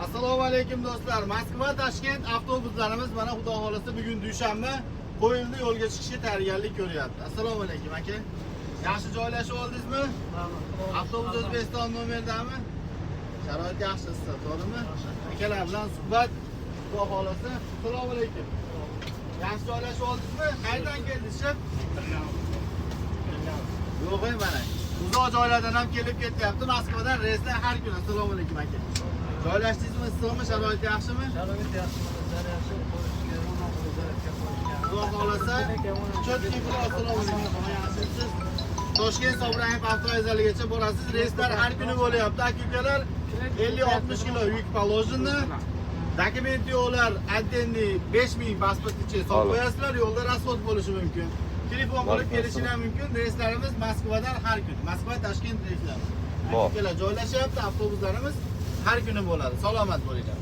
Assalomu alaykum do'stlar. Moskva Toshkent avtobuslarimiz mana xudo xolasa bugun dushanba qo'yildi, yo'lga chiqishga tayyorgarlik ko'ryapti. Assalomu alaykum aka. Yaxshi joylashib oldingizmi? Avtobus O'zbekiston nomerdami? Sharoit yaxshi, to'g'rimi? Akalar bilan suhbat xudo xolasa. Assalomu alaykum. Yaxshi joylashib oldingizmi? Qayerdan keldingiz? Yo'q, mana. Uzoq joylardan ham kelib ketyapti. Moskvadan reyslar har kuni. Assalomu alaykum aka. Joylashdingizmi? Issiqmi? Sharoit yaxshimi? Sharoit yaxshi. Xudo xolasa, chotki bilan assalomu alaykum. Yaxshimisiz? Toshkent Sobrayim avtovokzaligacha borasiz. Reyslar har kuni bo'lyapti. Aka-ukalar 50-60 kilo yuk положено. Dokument yo'qlar, addenni 5000 pasportgacha solib qo'yasizlar, yo'lda rasvot bo'lishi mumkin. Telefon qilib kelishingiz mumkin. Reyslarimiz Moskvadan har kun. Moskva Toshkent reyslari. Aka-ukalar joylashyapti, avtobuslarimiz har kuni bo'ladi. Salomat bo'linglar.